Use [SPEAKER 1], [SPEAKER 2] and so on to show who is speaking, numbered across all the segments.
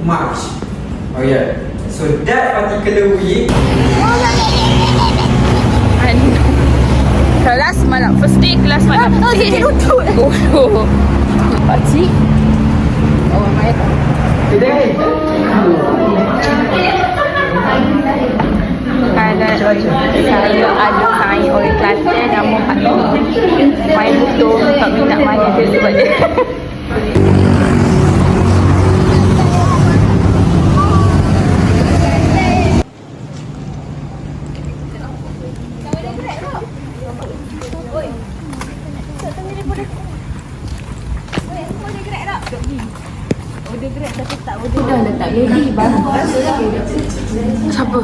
[SPEAKER 1] March. Oh yeah. So that particular week.
[SPEAKER 2] Kelas malam. First day kelas malam. Dia lutut. Bodoh. Pakcik. Oh, mai. Kalau saya ada kain orang Kelantan nama Pak Tok. Main butuh tak minta main dia sebab dia. Siapa?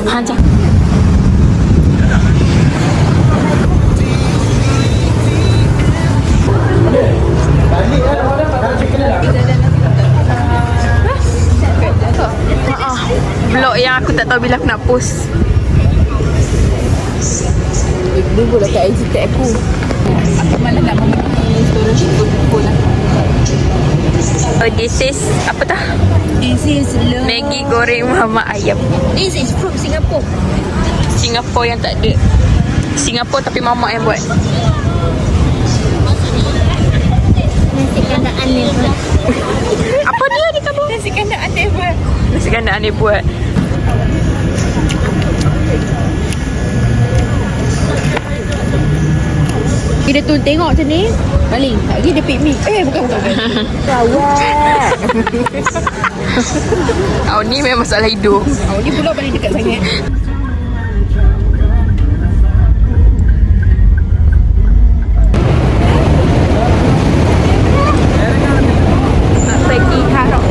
[SPEAKER 2] Hancur. Vlog yang aku tak tahu bila aku nak post. Dulu dah kat IG tag aku. Aku malah nak memenuhi storage aku lah. Oh, this is apa tah?
[SPEAKER 3] This is
[SPEAKER 2] Maggi goreng mama ayam.
[SPEAKER 3] This is from Singapore.
[SPEAKER 2] Singapore yang tak ada. Singapore tapi mama yang buat.
[SPEAKER 3] Nasi kandang aneh buat.
[SPEAKER 2] Apa dia ni kamu?
[SPEAKER 3] Nasi kandang aneh buat.
[SPEAKER 2] Nasi kandang aneh buat.
[SPEAKER 3] Dia tu tengok macam ni. Balik. Lagi dia pick me. Bukan. Rawat.
[SPEAKER 2] Kau ni memang masalah hidup.
[SPEAKER 3] Ni pula paling dekat sangat.
[SPEAKER 2] Nak pergi Harok.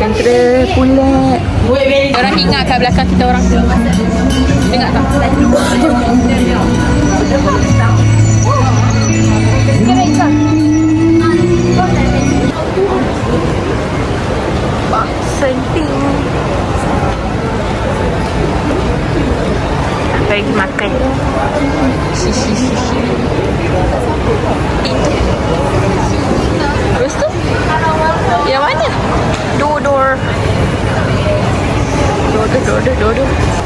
[SPEAKER 2] Central pula. Orang ingat kat belakang kita orang. Ingat tak? Senting. Pergi makan. Itu. Terus tu? Yang mana? Dodor.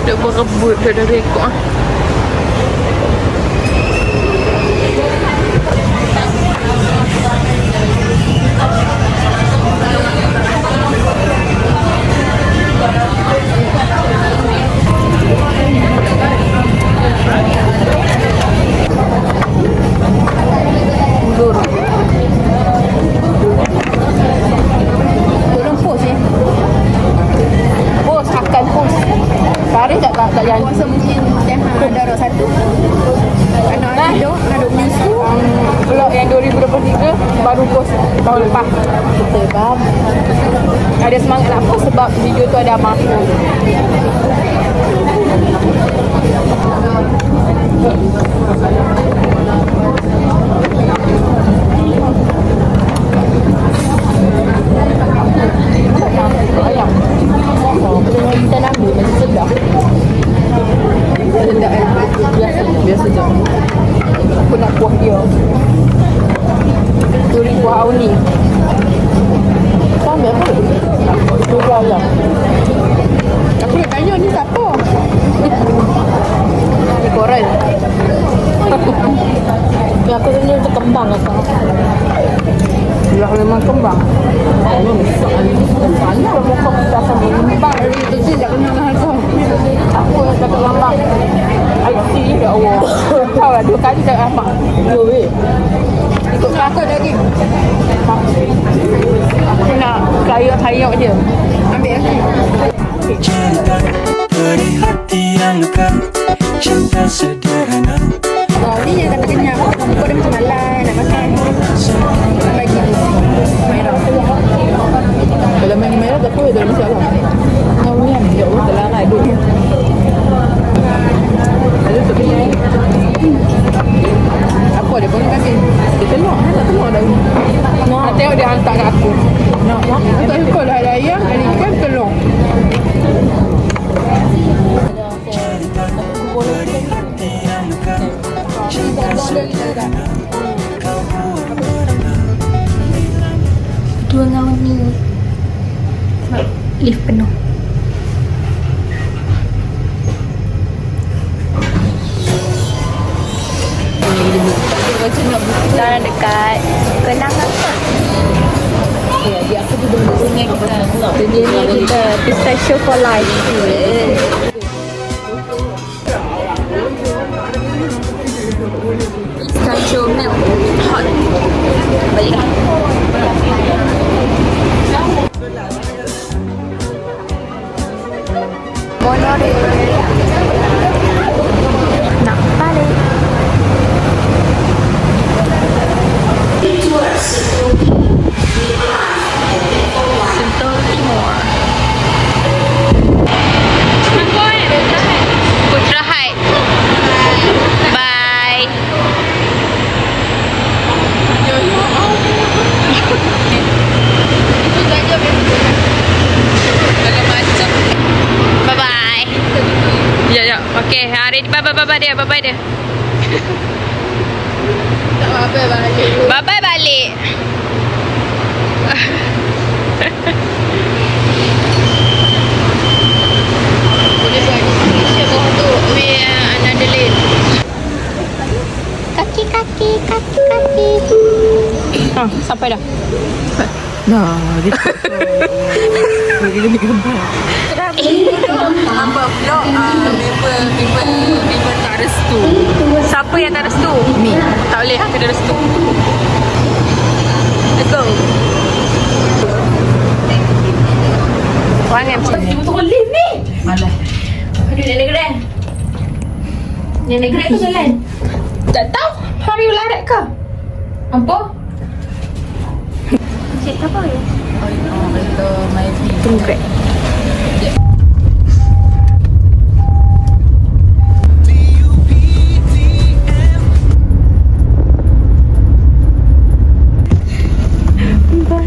[SPEAKER 2] Dia berebut dari ekor ah. Tak yang puasa mungkin dah darah satu. Anak hidup, aduk menyusu. Vlog yang 2023 baru post tahun lepas. Betul bab. Ada semangat nak post sebab video tu ada abang aku. Ayam. Kita nak ambil macam sedap. Sedap biasa je. Aku nak kuah dia. Turi kuah auni. Sama apa? Turi ayam. Aku nak tanya ni siapa? Ni Coral. Aku tanya tu kembang apa? Dia memang kembang. Mana muka kita sama kembang dari itu je tak kenal harga. Aku yang cakap kembang. IT ya Allah. Tahu lah 2 kali dah apa. Ikut kakak daging. Aku nak kayak je. Ambil aku.
[SPEAKER 4] Beri hati yang luka, cinta sederhana.
[SPEAKER 3] Oh, ni yang kata kenyang. Kau dah macam malas nak makan. Bagi merah.
[SPEAKER 2] Kalau main merah tak apa, dalam masalah. Ngawian, ya Allah, terlarai dulu. Ada tak kenyang? Apa dia pun kasih? Dia telur, tak telur dah. Nak tengok dia hantar kat aku. Nak tak suka lah ada ayam, ada ikan, telur.
[SPEAKER 5] Dua ngawan ni lift penuh.
[SPEAKER 2] Macam nak buka dekat kenangan tak? Ya, dia aku tu punya kita. Dia ni kita pistachio for life. Pistachio milk hot. Balik. Monorail. Nak balik. Sentul Timur. Putra Heights. Bye. Bye bye. Ya. Okay, hari ni bye dia. Bye dia. Bye balik. Kaki. Sampai dah. Dah, dia dia gambar. Nampak vlog member tak restu. Siapa yang tak restu? Me. Tak boleh kena restu. Let's go. Wangan macam ni. Turun lift ni. Malah. Aduh, nenek grand. Nenek grand tu jalan. Tak tahu. Hari larat ke? Apa?
[SPEAKER 3] Cik apa ya?
[SPEAKER 2] Oh, kereta my Grab. Bye.